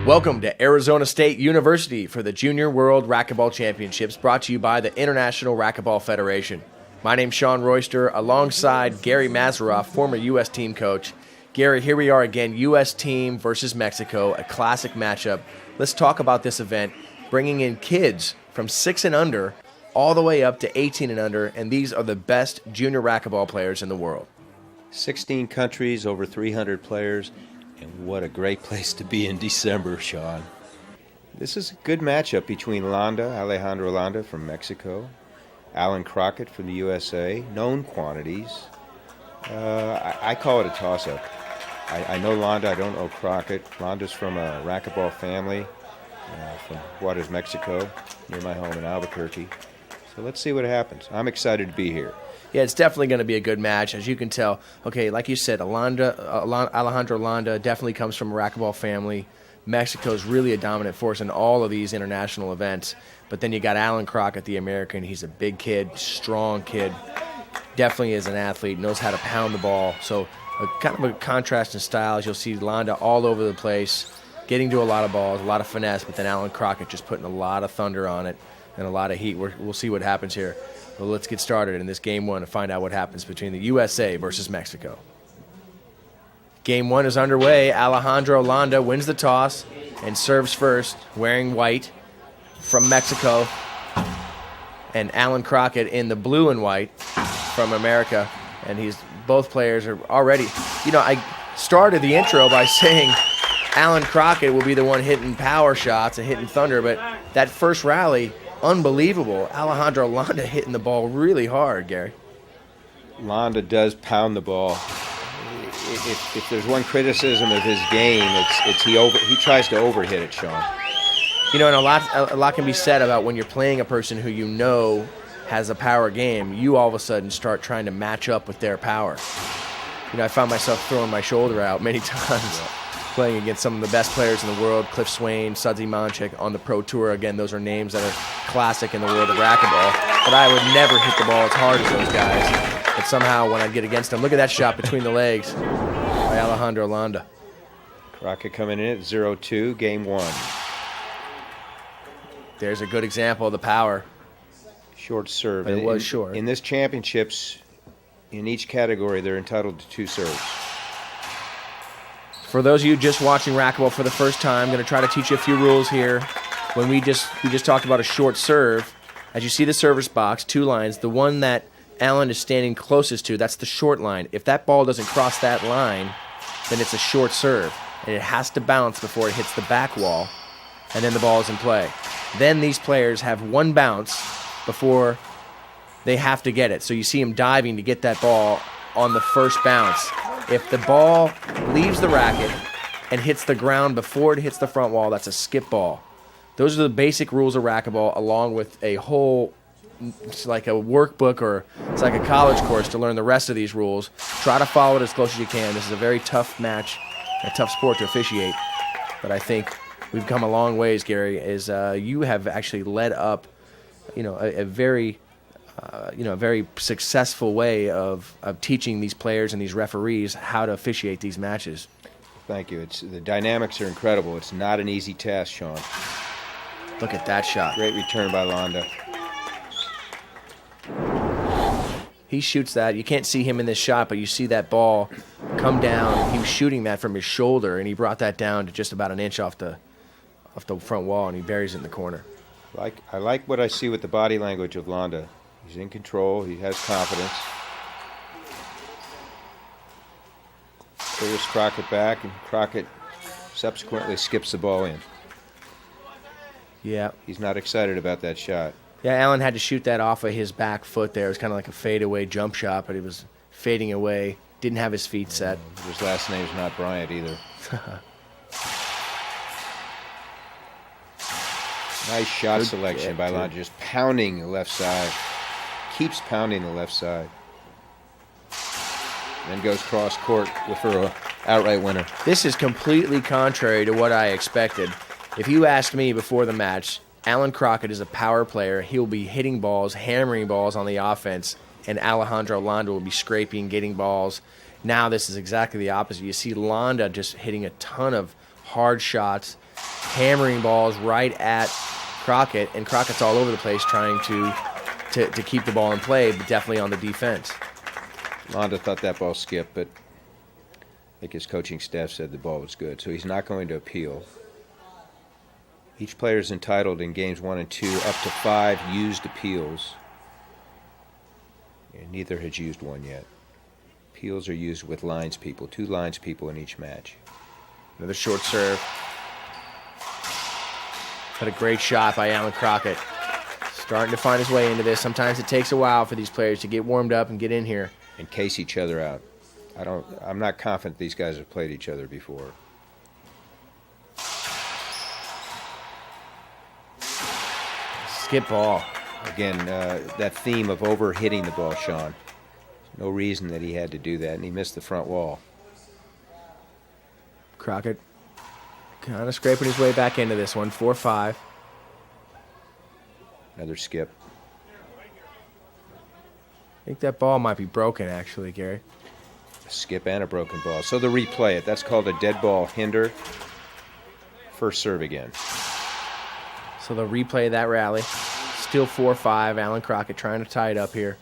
Welcome to Arizona State University for the Junior World Racquetball Championships, brought to you by the International Racquetball Federation. My name's Sean Royster, alongside Gary Mazeroff, former U.S. team coach. Gary, here we are again, U.S. team versus Mexico, a classic matchup. Let's talk about this event, bringing in kids from 6 and under all the way up to 18 and under, and these are the best junior racquetball players in the world. 16 countries, over 300 players. And what a great place to be in December, Sean. This is a good matchup between Alejandro Landa from Mexico, Alan Crockett from the USA, known quantities. I call it a toss-up. I know Landa, I don't know Crockett. Landa's from a racquetball family from Juarez, Mexico, near my home in Albuquerque. So let's see what happens. I'm excited to be here. Yeah, it's definitely going to be a good match, as you can tell. Okay, like you said, Alejandro Landa definitely comes from a racquetball family. Mexico's really a dominant force in all of these international events. But then you got Alan Crockett, the American. He's a big kid, strong kid. Definitely is an athlete, knows how to pound the ball. So kind of a contrast in styles. You'll see Landa all over the place, getting to a lot of balls, a lot of finesse, but then Alan Crockett just putting a lot of thunder on it and a lot of heat. We'll see what happens here. Well, let's get started in this Game 1 to find out what happens between the USA versus Mexico. Game 1 is underway. Alejandro Landa wins the toss and serves first, wearing white from Mexico. And Alan Crockett in the blue and white from America. And both players are already, I started the intro by saying Alan Crockett will be the one hitting power shots and hitting thunder, but that first rally, unbelievable. Alejandro Landa hitting the ball really hard, Gary. Landa does pound the ball. If there's one criticism of his game, it's he tries to overhit it, Sean. And a lot can be said about when you're playing a person who you know has a power game, you all of a sudden start trying to match up with their power. I found myself throwing my shoulder out many times. Playing against some of the best players in the world, Cliff Swain, Sudsy Monchik on the Pro Tour. Again, those are names that are classic in the world of racquetball. But I would never hit the ball as hard as those guys. But somehow when I get against them, look at that shot between the legs by Alejandro Landa. Crockett coming in at 0-2, Game 1. There's a good example of the power. Short serve. But it was short. In this championships, in each category, they're entitled to 2 serves. For those of you just watching racquetball for the first time, I'm going to try to teach you a few rules here. When we just talked about a short serve, as you see the service box, 2 lines, the one that Alan is standing closest to, that's the short line. If that ball doesn't cross that line, then it's a short serve, and it has to bounce before it hits the back wall, and then the ball is in play. Then these players have 1 bounce before they have to get it. So you see him diving to get that ball on the first bounce. If the ball leaves the racket and hits the ground before it hits the front wall, that's a skip ball. Those are the basic rules of racquetball, along with a whole, it's like a workbook, or it's like a college course to learn the rest of these rules. Try to follow it as close as you can. This is a very tough match, a tough sport to officiate. But I think we've come a long ways, Gary, as you have actually led up, a very successful way of teaching these players and these referees how to officiate these matches. Thank you. The dynamics are incredible. It's not an easy task, Sean. Look at that shot. Great return by Landa. He shoots that. You can't see him in this shot, but you see that ball come down. He was shooting that from his shoulder, and he brought that down to just about an inch off the front wall, and he buries it in the corner. I like what I see with the body language of Landa. He's in control. He has confidence. Clears Crockett back, and Crockett subsequently skips the ball in. Yeah. He's not excited about that shot. Yeah, Alan had to shoot that off of his back foot there. It was kind of like a fadeaway jump shot, but he was fading away. Didn't have his feet set. His last name's not Bryant either. Nice shot selection by Landa, just pounding the left side. Keeps pounding the left side. Then goes cross court for an outright winner. This is completely contrary to what I expected. If you asked me before the match, Alan Crockett is a power player. He'll be hitting balls, hammering balls on the offense, and Alejandro Landa will be scraping, getting balls. Now this is exactly the opposite. You see Landa just hitting a ton of hard shots, hammering balls right at Crockett, and Crockett's all over the place trying to keep the ball in play, but definitely on the defense. Landa thought that ball skipped, but I think his coaching staff said the ball was good, so he's not going to appeal. Each player is entitled in games 1 and 2 up to 5 used appeals, and neither has used one yet. Appeals are used with lines people, 2 lines people in each match. Another short serve. Had a great shot by Alan Crockett. Starting to find his way into this. Sometimes it takes a while for these players to get warmed up and get in here. And case each other out. I'm not confident these guys have played each other before. Skip ball. Again, that theme of over-hitting the ball, Sean. No reason that he had to do that, and he missed the front wall. Crockett kind of scraping his way back into this one. 4-5. Another skip. I think that ball might be broken, actually, Gary. A skip and a broken ball. So they'll replay it. That's called a dead ball hinder. First serve again. So they'll replay that rally. Still 4-5. Alan Crockett trying to tie it up here.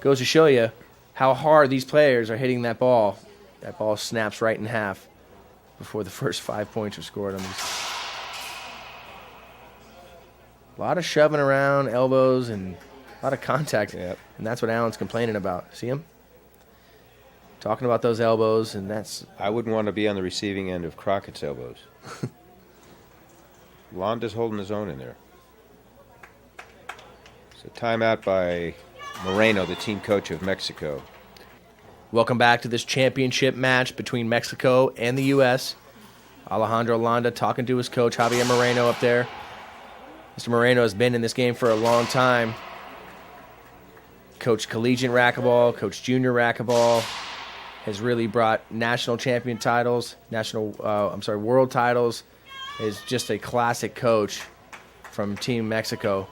Goes to show you how hard these players are hitting that ball. That ball snaps right in half before the first 5 points are scored on these. A lot of shoving around, elbows, and a lot of contact. Yep. And that's what Alan's complaining about. See him? Talking about those elbows, and that's... I wouldn't want to be on the receiving end of Crockett's elbows. Landa's holding his own in there. So timeout by Moreno, the team coach of Mexico. Welcome back to this championship match between Mexico and the U.S. Alejandro Landa talking to his coach, Javier Moreno, up there. Mr. Moreno has been in this game for a long time. Coached collegiate racquetball, coached junior racquetball, has really brought national champion titles, world titles. Is just a classic coach from Team Mexico.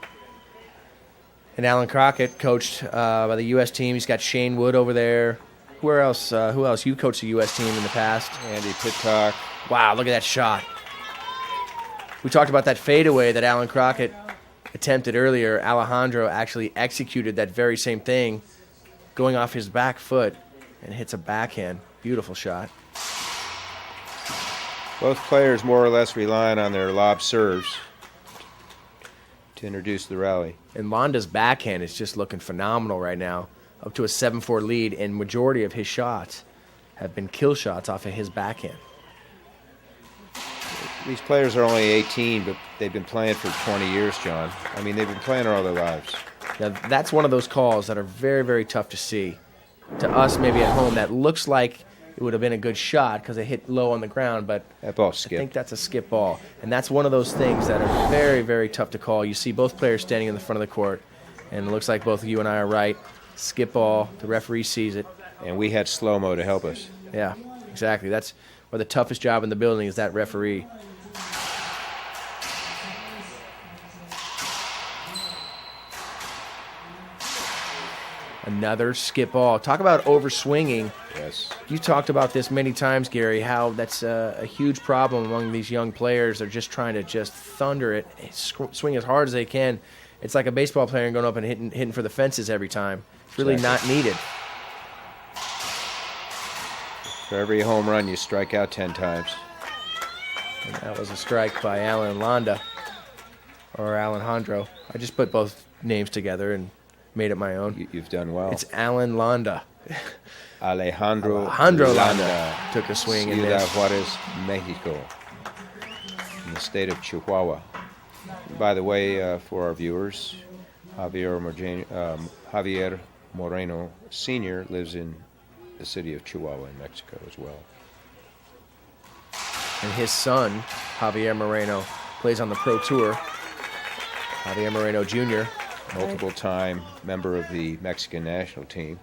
And Alan Crockett, coached by the U.S. team. He's got Shane Wood over there. Who else? You coached the U.S. team in the past. Andy Pitcock. Wow, look at that shot. We talked about that fadeaway that Alan Crockett attempted earlier. Alejandro actually executed that very same thing, going off his back foot, and hits a backhand. Beautiful shot. Both players more or less relying on their lob serves to introduce the rally. And Landa's backhand is just looking phenomenal right now, up to a 7-4 lead, and majority of his shots have been kill shots off of his backhand. These players are only 18, but they've been playing for 20 years, John. I mean, they've been playing all their lives. Now, that's one of those calls that are very, very tough to see. To us, maybe at home, that looks like it would have been a good shot because it hit low on the ground, but that ball skipped. I think that's a skip ball. And that's one of those things that are very, very tough to call. You see both players standing in the front of the court, and it looks like both of you and I are right. Skip ball. The referee sees it. And we had slow-mo to help us. Yeah, exactly. That's where the toughest job in the building is that referee. Another skip ball. Talk about overswinging. Yes. You talked about this many times, Gary, how that's a huge problem among these young players. They're just trying to just thunder it, swing as hard as they can. It's like a baseball player going up and hitting for the fences every time. It's really not needed. For every home run, you strike out 10 times. And that was a strike by Alan Landa, or Alejandro. I just put both names together and made it my own. You've done well. It's Alan Landa. Alejandro Landa took a swing and Ciudad missed. Juarez, Mexico, in the state of Chihuahua. By the way, for our viewers, Javier Moreno Sr. lives in the city of Chihuahua in Mexico as well. And his son, Javier Moreno, plays on the Pro Tour. Javier Moreno Jr., multiple-time member of the Mexican national team,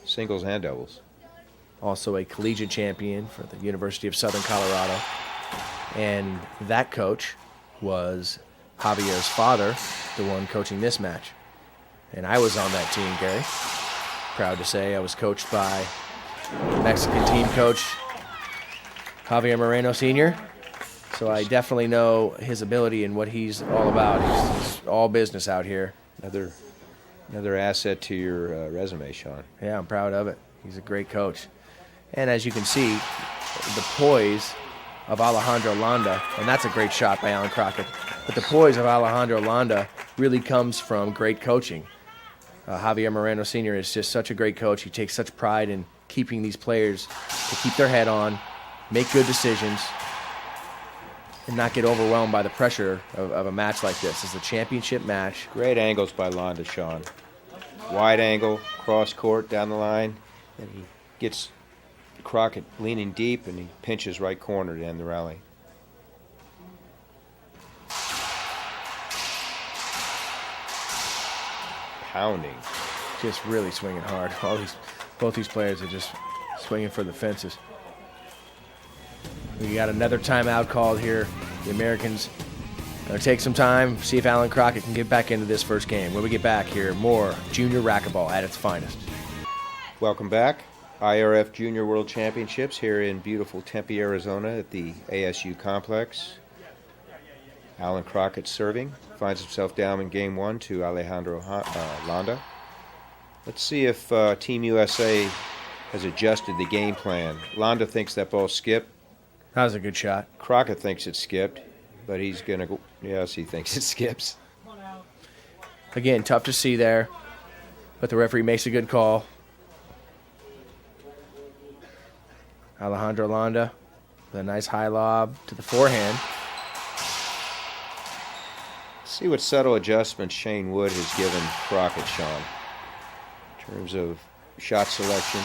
singles and doubles. also a collegiate champion for the University of Southern Colorado. And that coach was Javier's father, the one coaching this match. And I was on that team, Gary. Proud to say I was coached by Mexican team coach Javier Moreno Sr. So I definitely know his ability and what he's all about. He's all business out here. Another asset to your resume, Sean. Yeah, I'm proud of it. He's a great coach. And as you can see, the poise of Alejandro Landa, and that's a great shot by Alan Crockett, but the poise of Alejandro Landa really comes from great coaching. Javier Moreno Sr. is just such a great coach. He takes such pride in keeping these players to keep their head on, make good decisions, and not get overwhelmed by the pressure of a match like this. It's a championship match. Great angles by Landa, Sean. Wide angle, cross court, down the line, and he gets Crockett leaning deep, and he pinches right corner to end the rally. Pounding. Just really swinging hard. Both these players are just swinging for the fences. We got another timeout called here. The Americans going to take some time, see if Alan Crockett can get back into this first game. When we get back here, more junior racquetball at its finest. Welcome back. IRF Junior World Championships here in beautiful Tempe, Arizona at the ASU complex. Alan Crockett serving. Finds himself down in game one to Alejandro Landa. Let's see if Team USA has adjusted the game plan. Landa thinks that ball skipped. That was a good shot. Crockett thinks it skipped, but he's going to go. Yes, he thinks it skips. Again, tough to see there, but the referee makes a good call. Alejandro Landa with a nice high lob to the forehand. See what subtle adjustments Shane Wood has given Crockett, Sean, in terms of shot selection,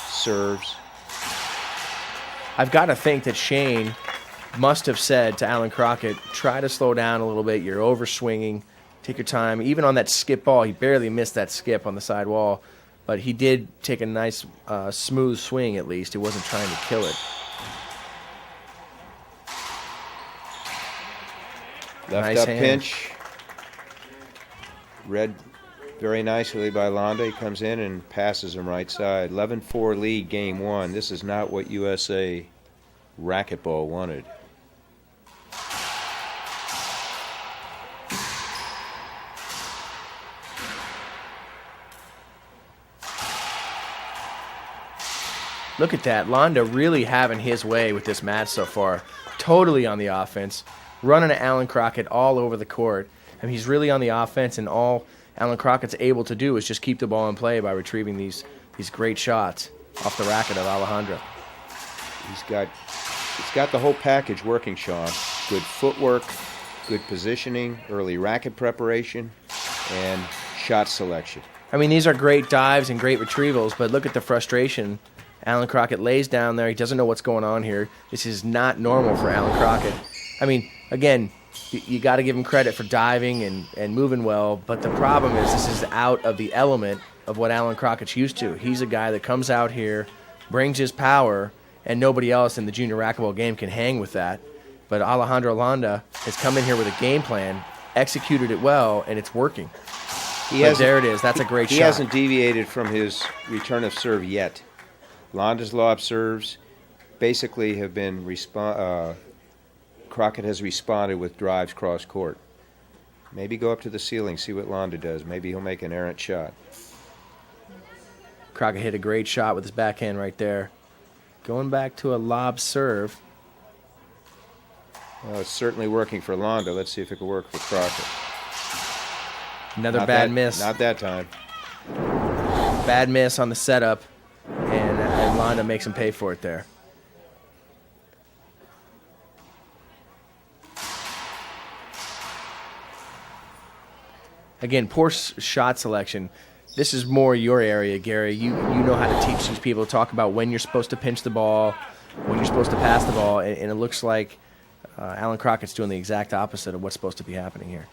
serves. I've got to think that Shane must have said to Alan Crockett, try to slow down a little bit. You're overswinging. Take your time. Even on that skip ball, he barely missed that skip on the side wall. But he did take a nice, smooth swing at least. He wasn't trying to kill it. Left Nice up hand. pinch. Read very nicely by Landa. He comes in and passes him right side. 11-4 lead game one. This is not what USA Racquetball wanted. Look at that. Landa really having his way with this match so far. Totally on the offense. Running at Alan Crockett all over the court. I mean, he's really on the offense, and all Alan Crockett's able to do is just keep the ball in play by retrieving these great shots off the racket of Alejandro. He's got the whole package working, Sean. Good footwork, good positioning, early racket preparation, and shot selection. I mean, these are great dives and great retrievals, but look at the frustration. Alan Crockett lays down there. He doesn't know what's going on here. This is not normal for Alan Crockett. I mean, again, you got to give him credit for diving and moving well, but the problem is this is out of the element of what Alan Crockett's used to. He's a guy that comes out here, brings his power, and nobody else in the junior racquetball game can hang with that. But Alejandro Landa has come in here with a game plan, executed it well, and it's working. There it is. That's a great shot. He hasn't deviated from his return of serve yet. Landa's lob serves basically have been Crockett has responded with drives cross court. Maybe go up to the ceiling, see what Landa does. Maybe he'll make an errant shot. Crockett hit a great shot with his backhand right there. Going back to a lob serve. Well, it's certainly working for Landa. Let's see if it can work for Crockett. Another bad miss. Not that time. Bad miss on the setup, and Landa makes him pay for it there. Again, poor shot selection. This is more your area, Gary. You know how to teach these people to talk about when you're supposed to pinch the ball, when you're supposed to pass the ball, and it looks like Alan Crockett's doing the exact opposite of what's supposed to be happening here.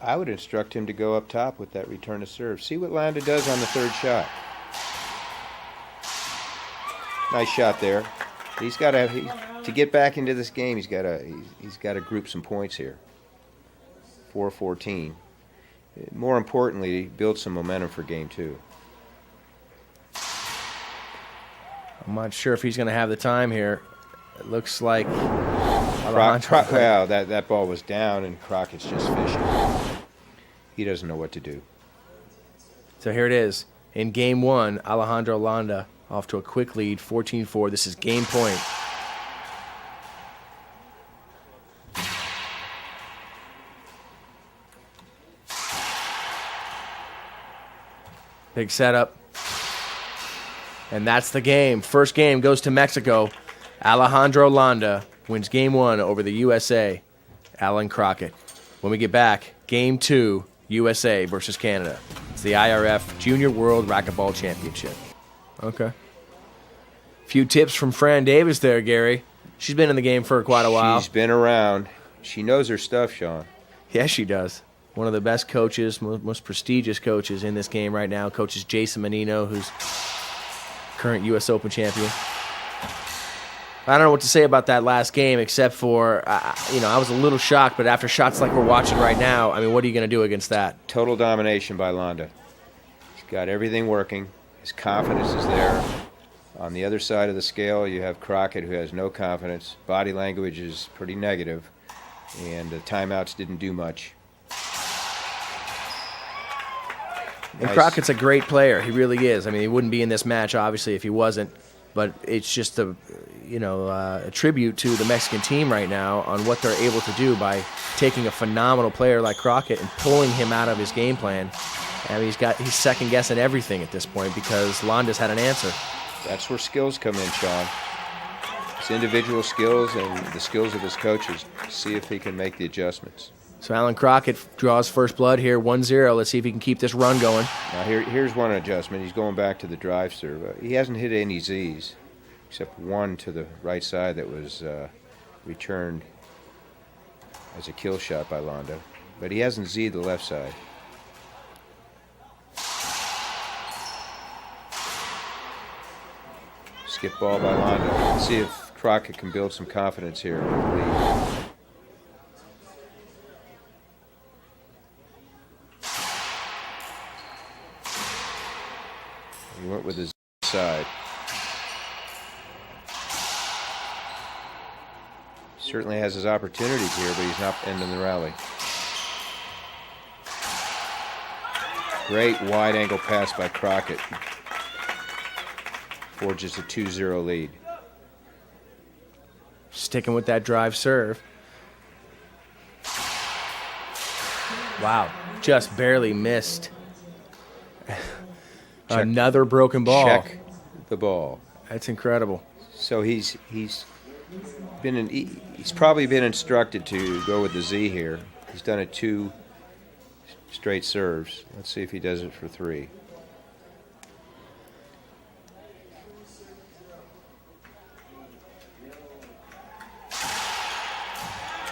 I would instruct him to go up top with that return to serve. See what Landa does on the third shot. Nice shot there. He's got to get back into this game. He's got to group some points here. 4-14. More importantly, build some momentum for game two. I'm not sure if he's going to have the time here. It looks like Well, that ball was down, and Crockett's just fishing. He doesn't know what to do. So here it is. In game one, Alejandro Landa off to a quick lead, 14-4. This is game point. Big setup. And that's the game. First game goes to Mexico. Alejandro Landa wins game one over the USA, Alan Crockett. When we get back, game two, USA versus Canada. It's the IRF Junior World Racquetball Championship. Okay. Few tips from Fran Davis there, Gary. She's been in the game for quite a while. She's been around. She knows her stuff, Sean. Yes, she does. One of the best coaches, most prestigious coaches in this game right now, coaches Jason Menino, who's current U.S. Open champion. I don't know what to say about that last game except for, I was a little shocked, but after shots like we're watching right now, I mean, what are you going to do against that? Total domination by Landa. He's got everything working. His confidence is there. On the other side of the scale, you have Crockett, who has no confidence. Body language is pretty negative, and the timeouts didn't do much. And nice. Crockett's a great player. He really is. I mean, he wouldn't be in this match, obviously, if he wasn't. But it's just a tribute to the Mexican team right now on what they're able to do by taking a phenomenal player like Crockett and pulling him out of his game plan. I mean, he's second-guessing everything at this point because Landa's had an answer. That's where skills come in, Sean. His individual skills and the skills of his coaches. See if he can make the adjustments. So Alan Crockett draws first blood here, 1-0. Let's see if he can keep this run going. Now here's one adjustment. He's going back to the drive serve. He hasn't hit any Zs, except one to the right side that was returned as a kill shot by Landa. But he hasn't Z'd the left side. Skip ball by Landa. Let's see if Crockett can build some confidence here. He went with his side. Certainly has his opportunities here, but he's not ending the rally. Great wide angle pass by Crockett. Forges a 2-0 lead. Sticking with that drive serve. Wow, just barely missed. Another broken ball. Check the ball. That's incredible. So he's probably been instructed to go with the Z here. He's done it 2 straight serves. Let's see if he does it for 3.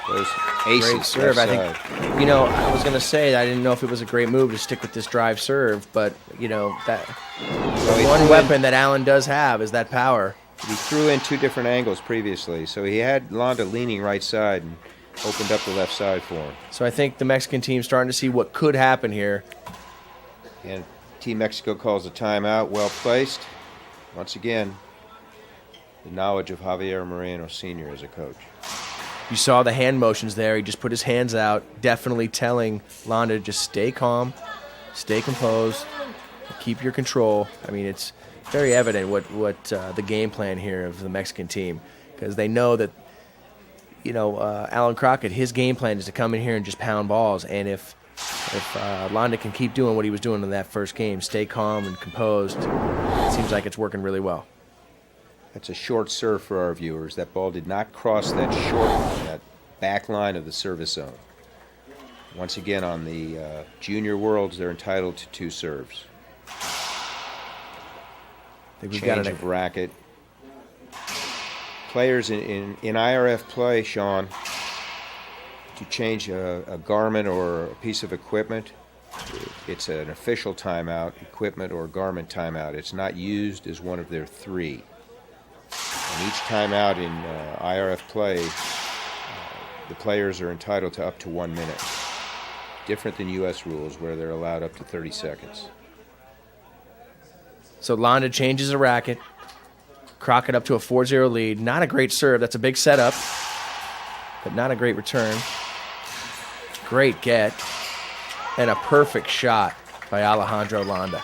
Those aces. Great serve. I think, I was going to say I didn't know if it was a great move to stick with this drive serve, but, that one weapon that Allen does have is that power. He threw in 2 different angles previously, so he had Landa leaning right side and opened up the left side for him. So I think the Mexican team's starting to see what could happen here. And Team Mexico calls a timeout. Well placed. Once again, the knowledge of Javier Moreno Sr. as a coach. You saw the hand motions there. He just put his hands out, definitely telling Landa to just stay calm, stay composed, keep your control. I mean, it's very evident what the game plan here of the Mexican team, because they know that, Alan Crockett, his game plan is to come in here and just pound balls. And if Landa can keep doing what he was doing in that first game, stay calm and composed, it seems like it's working really well. That's a short serve for our viewers. That ball did not cross that short line, that back line of the service zone. Once again, on the Junior Worlds, they're entitled to 2 serves. Change of racket. Players in IRF play, Sean, to change a garment or a piece of equipment, it's an official timeout, equipment or garment timeout. It's not used as one of their 3. And each timeout in IRF play, the players are entitled to up to 1 minute. Different than U.S. rules where they're allowed up to 30 seconds. So Landa changes a racket. Crockett up to a 4-0 lead. Not a great serve. That's a big setup. but not a great return. Great get. And a perfect shot by Alejandro Landa.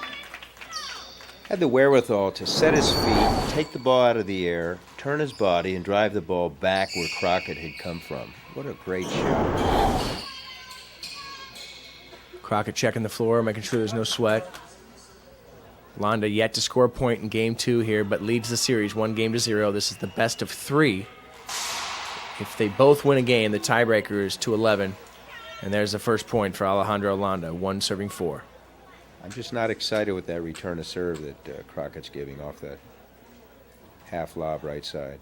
Had the wherewithal to set his feet, take the ball out of the air, turn his body, and drive the ball back where Crockett had come from. What a great shot. Crockett checking the floor, making sure there's no sweat. Landa yet to score a point in game 2 here, but leads the series 1-0. This is the best of 3. If they both win a game, the tiebreaker is 2-11. And there's the first point for Alejandro Landa, 1 serving 4. I'm just not excited with that return to serve that Crockett's giving off that half lob right side.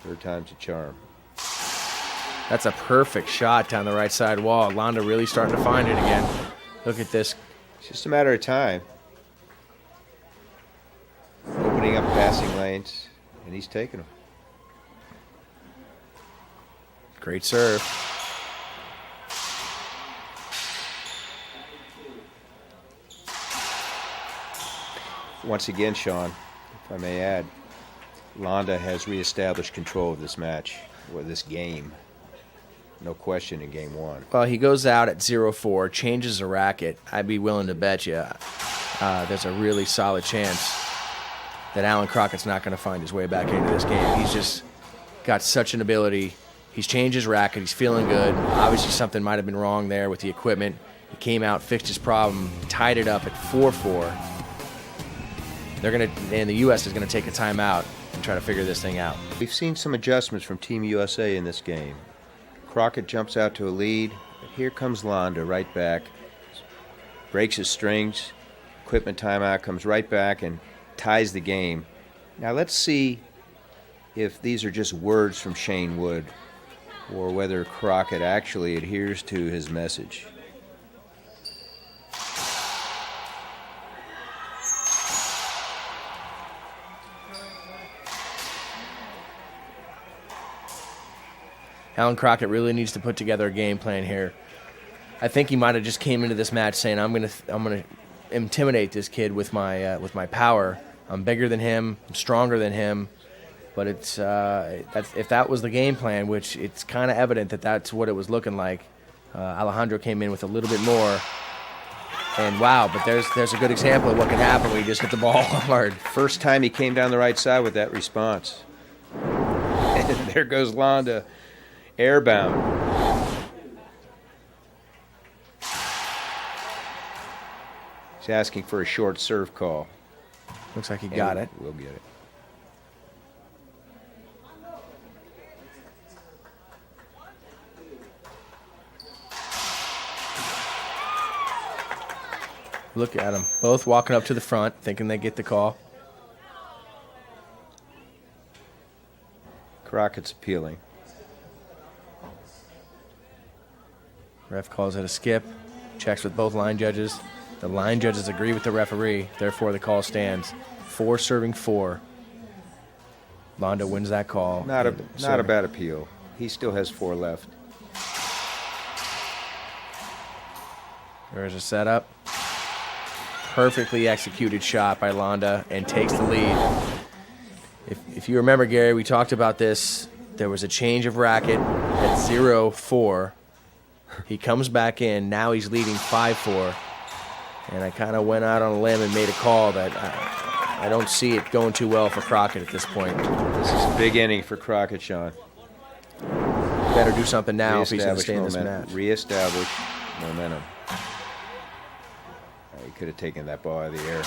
Third time's a charm. That's a perfect shot down the right side wall. Landa really starting to find it again. Look at this. It's just a matter of time. Opening up passing lanes, and he's taking them. Great serve. Once again, Sean, if I may add, Landa has reestablished control of this match, or this game. No question in game 1. Well, he goes out at 0-4, changes the racket. I'd be willing to bet you there's a really solid chance that Alan Crockett's not going to find his way back into this game. He's just got such an ability. He's changed his racket. He's feeling good. Obviously, something might have been wrong there with the equipment. He came out, fixed his problem, tied it up at 4-4. And the U.S. is going to take a timeout and try to figure this thing out. We've seen some adjustments from Team USA in this game. Crockett jumps out to a lead. Here comes Landa right back. Breaks his strings. Equipment timeout, comes right back and ties the game. Now let's see if these are just words from Shane Wood or whether Crockett actually adheres to his message. Alan Crockett really needs to put together a game plan here. I think he might have just came into this match saying, "I'm gonna intimidate this kid with my power. I'm bigger than him. I'm stronger than him." But if that was the game plan, which it's kind of evident that that's what it was looking like. Alejandro came in with a little bit more, and wow! But there's a good example of what can happen when you just hit the ball hard. First time he came down the right side with that response. And there goes Landa. Airbound. He's asking for a short serve call. Looks like he got it. We'll get it. Look at them. Both walking up to the front, thinking they get the call. Crockett's appealing. Ref calls it a skip, checks with both line judges. The line judges agree with the referee, therefore the call stands. 4 serving 4. Landa wins that call. Not a bad appeal. He still has 4 left. There's a setup. Perfectly executed shot by Landa and takes the lead. If you remember, Gary, we talked about this. There was a change of racket at 0-4. He comes back in. Now he's leading 5-4. And I kind of went out on a limb and made a call that I don't see it going too well for Crockett at this point. This is a big inning for Crockett, Sean. Better do something now if he's going to stay in this match. Reestablish momentum. He could have taken that ball out of the air.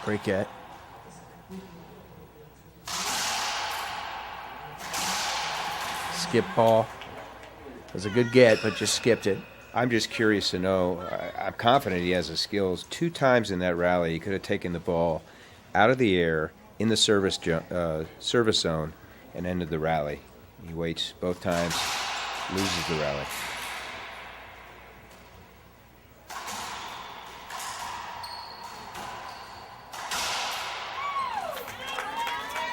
Great get. Skip ball. It was a good get, but just skipped it. I'm just curious to know. I'm confident he has the skills. 2 times in that rally, he could have taken the ball out of the air in the service zone and ended the rally. He waits both times, loses the rally.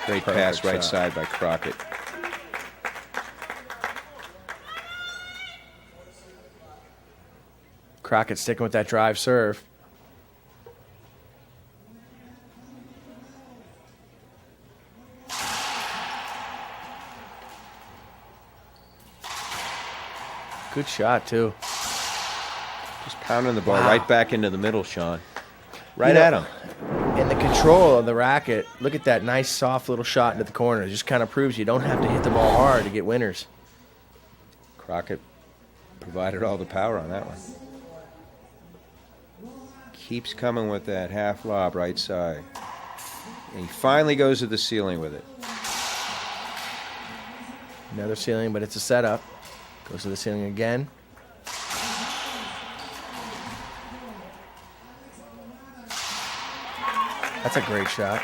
Great pass right side by Crockett. Crockett sticking with that drive serve. Good shot, too. Just pounding the ball right back into the middle, Sean. Right You know, at him. And the control of the racket, look at that nice, soft little shot into the corner. It just kind of proves you don't have to hit the ball hard to get winners. Crockett provided all the power on that one. Keeps coming with that half lob right side. And he finally goes to the ceiling with it. Another ceiling, but it's a setup. Goes to the ceiling again. That's a great shot.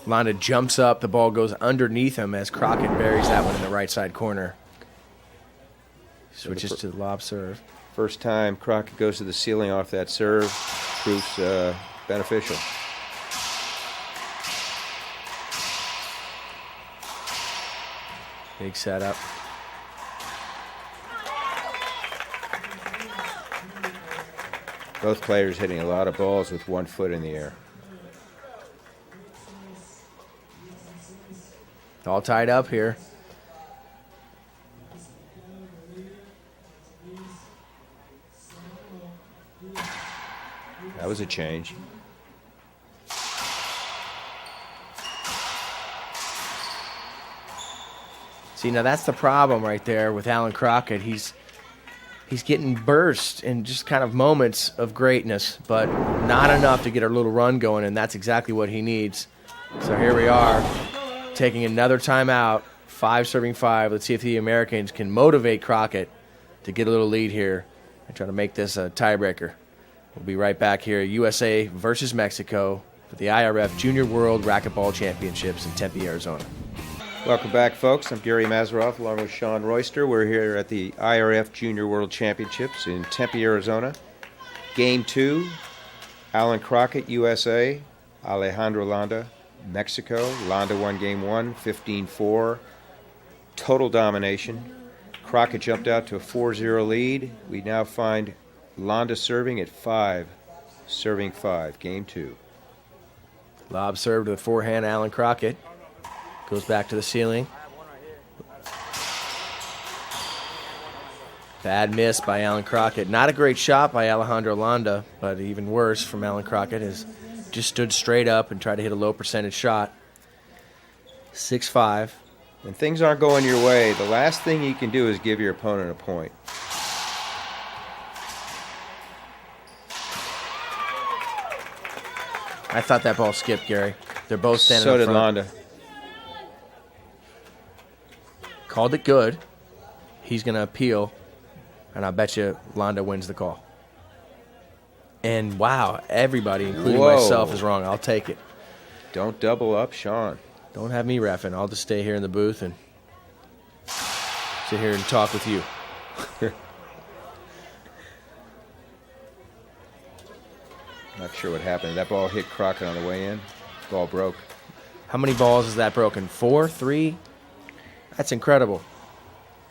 Landa jumps up. The ball goes underneath him as Crockett buries that one in the right side corner. Switches to the lob serve. First time Crockett goes to the ceiling off that serve proves beneficial. Big setup. Both players hitting a lot of balls with 1 foot in the air. All tied up here. That was a change. See, now that's the problem right there with Alan Crockett. He's getting bursts in just kind of moments of greatness, but not enough to get a little run going, and that's exactly what he needs. So here we are, taking another timeout, 5 serving 5. Let's see if the Americans can motivate Crockett to get a little lead here and try to make this a tiebreaker. We'll be right back here, USA versus Mexico for the IRF Junior World Racquetball Championships in Tempe, Arizona. Welcome back, folks. I'm Gary Mazeroff along with Sean Royster. We're here at the IRF Junior World Championships in Tempe, Arizona. Game 2, Alan Crockett, USA, Alejandro Landa, Mexico. Landa won Game 1, 15-4. Total domination. Crockett jumped out to a 4-0 lead. We now find Landa serving at 5, serving 5, Game 2. Lob serve to the forehand, Alan Crockett. Goes back to the ceiling. Bad miss by Alan Crockett. Not a great shot by Alejandro Landa, but even worse from Alan Crockett is just stood straight up and tried to hit a low percentage shot. 6-5. When things aren't going your way, the last thing you can do is give your opponent a point. I thought that ball skipped, Gary. They're both standing So up did front. Landa. Called it good. He's going to appeal, and I bet you Landa wins the call. And wow, everybody, including myself, is wrong. I'll take it. Don't double up, Sean. Don't have me reffing. I'll just stay here in the booth and sit here and talk with you. Not sure what happened. That ball hit Crockett on the way in. Ball broke. How many balls is that broken? 4, 3? That's incredible.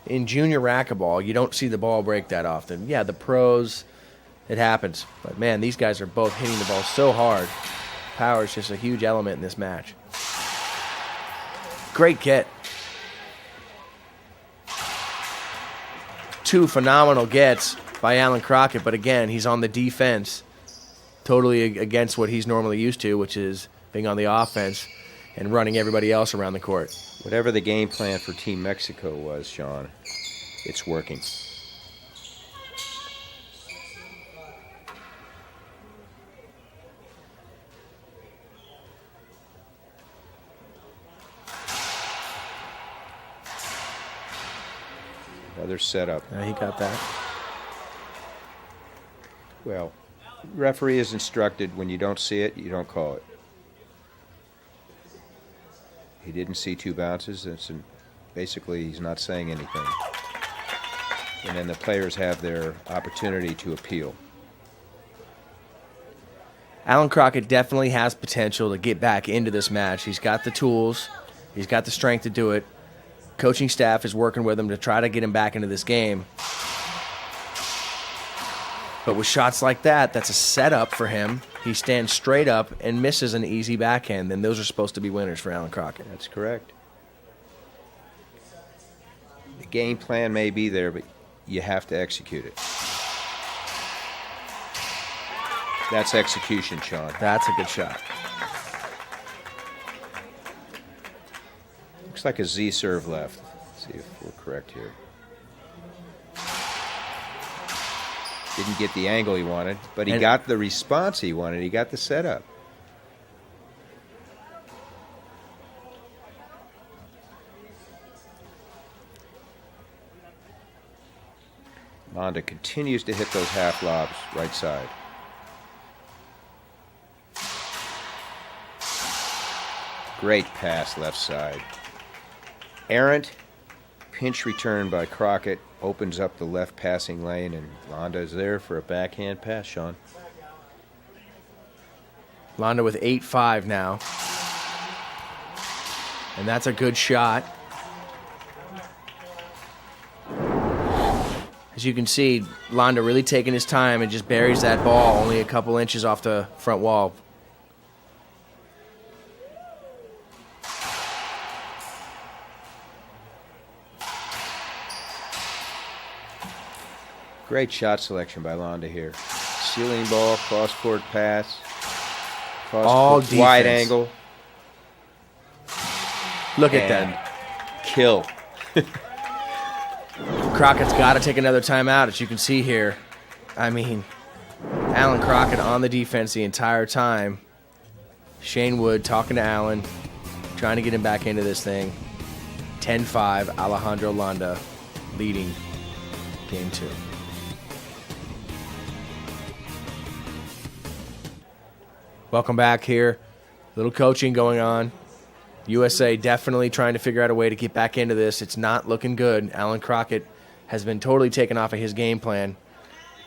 In junior racquetball, you don't see the ball break that often. Yeah, the pros, it happens. But, man, these guys are both hitting the ball so hard. Power is just a huge element in this match. Great get. 2 phenomenal gets by Alan Crockett, but, again, he's on the defense. Totally against what he's normally used to, which is being on the offense and running everybody else around the court. Whatever the game plan for Team Mexico was, Sean, it's working. Another setup. He got that. Well, referee is instructed when you don't see it, you don't call it. He didn't see 2 bounces. Basically, he's not saying anything. And then the players have their opportunity to appeal. Alan Crockett definitely has potential to get back into this match. He's got the tools. He's got the strength to do it. Coaching staff is working with him to try to get him back into this game. But with shots like that, that's a setup for him. He stands straight up and misses an easy backhand. Then those are supposed to be winners for Alan Crockett. That's correct. The game plan may be there, but you have to execute it. That's execution, Sean. That's a good shot. Looks like a Z serve left. Let's see if we're correct here. Didn't get the angle he wanted, but he got the response he wanted. He got the setup. Landa continues to hit those half lobs right side. Great pass left side. Errant pinch return by Crockett opens up the left passing lane, and Landa is there for a backhand pass, Sean. Landa with 8-5 now. And that's a good shot. As you can see, Landa really taking his time and just buries that ball only a couple inches off the front wall. Great shot selection by Landa here. Ceiling ball, cross-court pass, All cross-court wide defense. angle. Look at And that. kill. Crockett's got to take another timeout, as you can see here. I mean, Alan Crockett on the defense the entire time. Shane Wood talking to Alan, trying to get him back into this thing. 10-5, Alejandro Landa leading game 2. Welcome back here. Little coaching going on. USA definitely trying to figure out a way to get back into this. It's not looking good. Alan Crockett has been totally taken off of his game plan.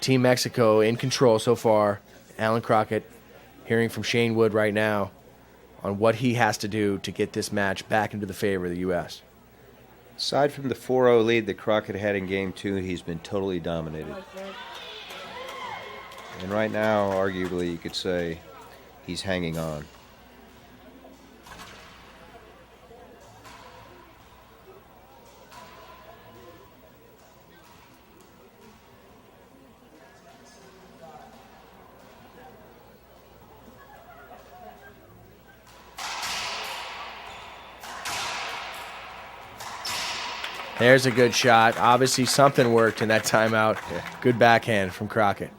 Team Mexico in control so far. Alan Crockett hearing from Shane Wood right now on what he has to do to get this match back into the favor of the U.S. Aside from the 4-0 lead that Crockett had in game 2, he's been totally dominated. And right now, arguably, you could say he's hanging on. There's a good shot. Obviously something worked in that timeout. Yeah. Good backhand from Crockett.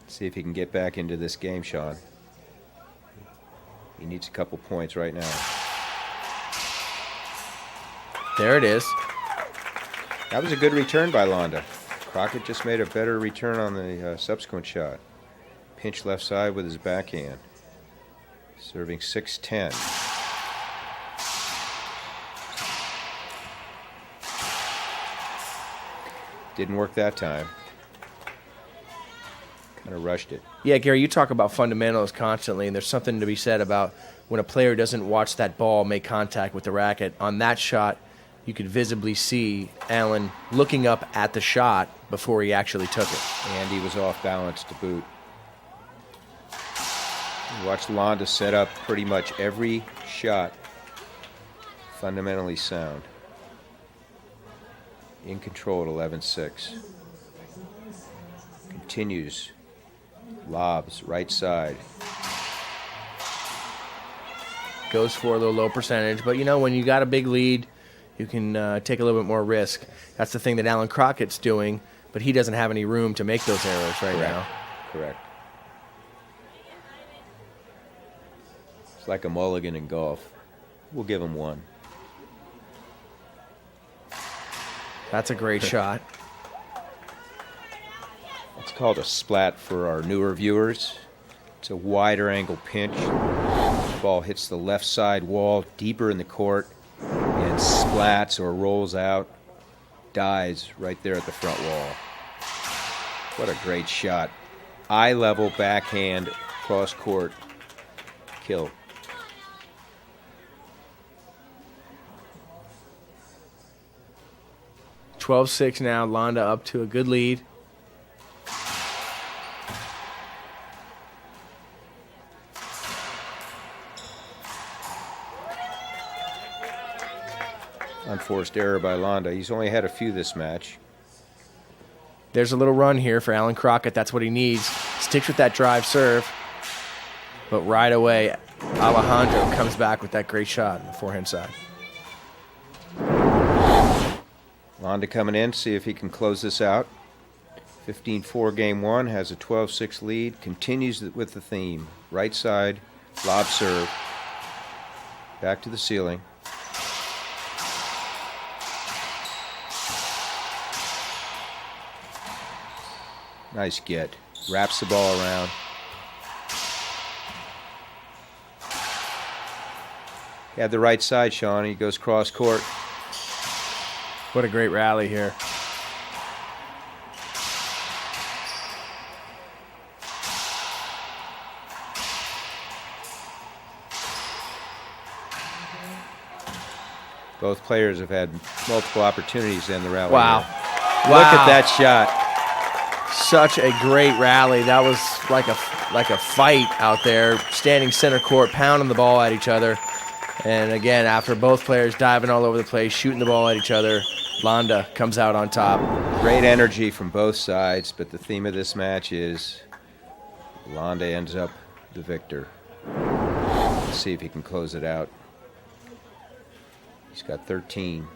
See if he can get back into this game, Sean. He needs a couple points right now. There it is. That was a good return by Landa. Crockett just made a better return on the subsequent shot. Pinch left side with his backhand. Serving 6-10. Didn't work that time. Kind of rushed it. Yeah, Gary, you talk about fundamentals constantly, and there's something to be said about when a player doesn't watch that ball make contact with the racket. On that shot, you could visibly see Alan looking up at the shot before he actually took it. And he was off balance to boot. Watch Landa set up pretty much every shot. Fundamentally sound. In control at 11-6. Continues. Lobs, right side. Goes for a little low percentage, but you know, when you got a big lead, you can take a little bit more risk. That's the thing that Alan Crockett's doing, but he doesn't have any room to make those errors right now. Correct. It's like a mulligan in golf. We'll give him one. That's a great shot. It's called a splat for our newer viewers. It's a wider angle pinch. The ball hits the left side wall deeper in the court and splats or rolls out, dies right there at the front wall. What a great shot. Eye level backhand cross court kill. 12-6 now. Landa up to a good lead. Unforced error by Landa. He's only had a few this match. There's a little run here for Alan Crockett. That's what he needs. Sticks with that drive serve. But right away, Alejandro comes back with that great shot on the forehand side. Landa coming in, see if he can close this out. 15-4 game one, has a 12-6 lead, continues with the theme. Right side, lob serve. Back to the ceiling. Nice get. Wraps the ball around. He had the right side, Sean. He goes cross court. What a great rally here. Both players have had multiple opportunities to end the rally. Wow. Here. Look at that shot. Such a great rally. That was like a fight out there, standing center court, pounding the ball at each other. And again, after both players diving all over the place, shooting the ball at each other, Landa comes out on top. Great energy from both sides, but the theme of this match is Landa ends up the victor. Let's see if he can close it out. He's got 13.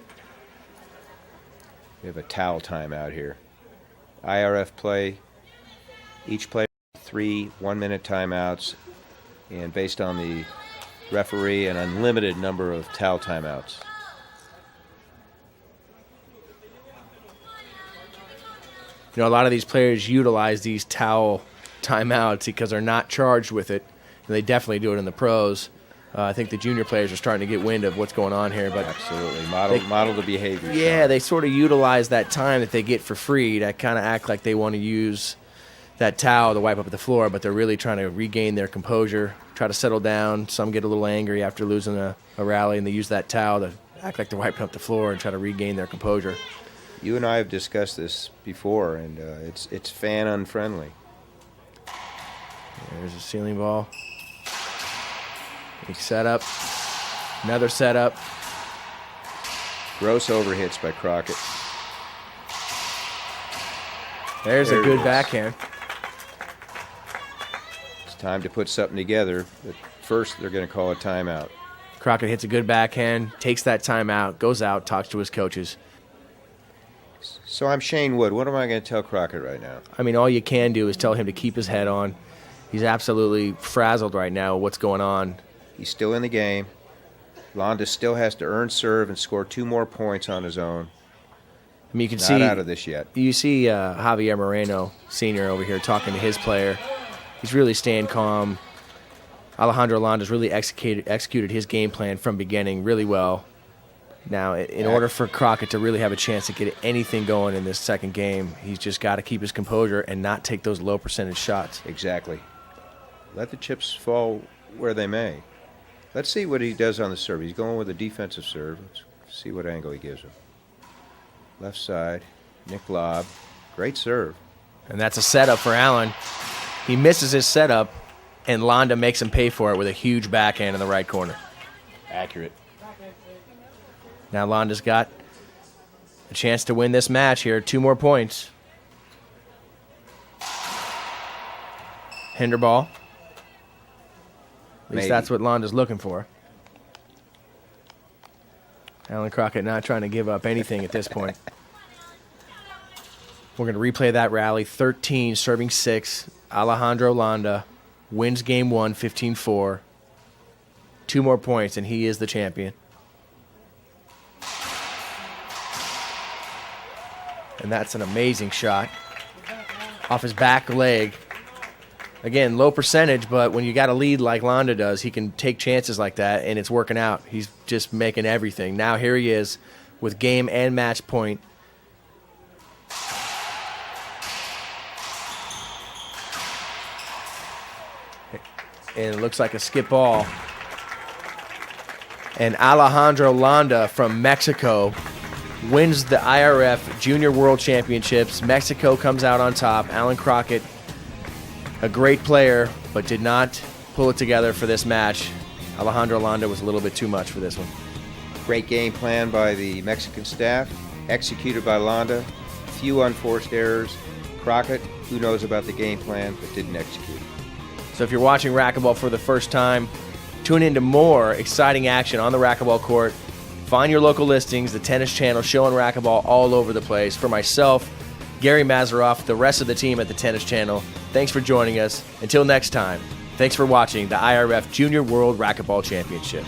We have a towel timeout here. IRF play. Each player 3 1-minute timeouts, and based on the referee, an unlimited number of towel timeouts. You know, a lot of these players utilize these towel timeouts because they're not charged with it. And they definitely do it in the pros. I think the junior players are starting to get wind of what's going on here. But absolutely. Model the behavior. Yeah, they sort of utilize that time that they get for free to kind of act like they want to use that towel to wipe up the floor, but they're really trying to regain their composure, try to settle down. Some get a little angry after losing a rally, and they use that towel to act like they're wiping up the floor and try to regain their composure. You and I have discussed this before, and it's fan unfriendly. There's a ceiling ball. Big setup. Another setup. Gross overhits by Crockett. There's a good backhand. It's time to put something together, but first they're going to call a timeout. Crockett hits a good backhand, takes that timeout, goes out, talks to his coaches. So I'm Shane Wood. What am I going to tell Crockett right now? I mean, all you can do is tell him to keep his head on. He's absolutely frazzled right now with what's going on. He's still in the game. Landa still has to earn serve and score 2 more points on his own. I mean, you can Not see out of this yet. You see Javier Moreno, Sr. over here talking to his player. He's really staying calm. Alejandro Landa's really executed his game plan from beginning really well. Now, in order for Crockett to really have a chance to get anything going in this second game, he's just got to keep his composure and not take those low percentage shots. Exactly. Let the chips fall where they may. Let's see what he does on the serve. He's going with a defensive serve. Let's see what angle he gives him. Left side, Nick lob. Great serve. And that's a setup for Allen. He misses his setup, and Landa makes him pay for it with a huge backhand in the right corner. Accurate. Now Landa's got a chance to win this match here. 2 more points. Hinder ball. At least that's what Landa's looking for. Alan Crockett not trying to give up anything at this point. We're going to replay that rally. 13, serving 6. Alejandro Landa wins game 1, 15-4. 2 more points, and he is the champion. And that's an amazing shot. Off his back leg. Again, low percentage, but when you got a lead like Landa does, he can take chances like that, and it's working out. He's just making everything. Now here he is with game and match point. And it looks like a skip ball. And Alejandro Landa from Mexico wins the IRF Junior World Championships. Mexico comes out on top. Alan Crockett, a great player, but did not pull it together for this match. Alejandro Landa was a little bit too much for this one. Great game plan by the Mexican staff, executed by Landa. Few unforced errors. Crockett, who knows about the game plan, but didn't execute. So if you're watching racquetball for the first time, tune into more exciting action on the racquetball court. Find your local listings, the Tennis Channel showing racquetball all over the place. For myself, Gary Mazeroff, the rest of the team at the Tennis Channel, thanks for joining us. Until next time, thanks for watching the IRF Junior World Racquetball Championship.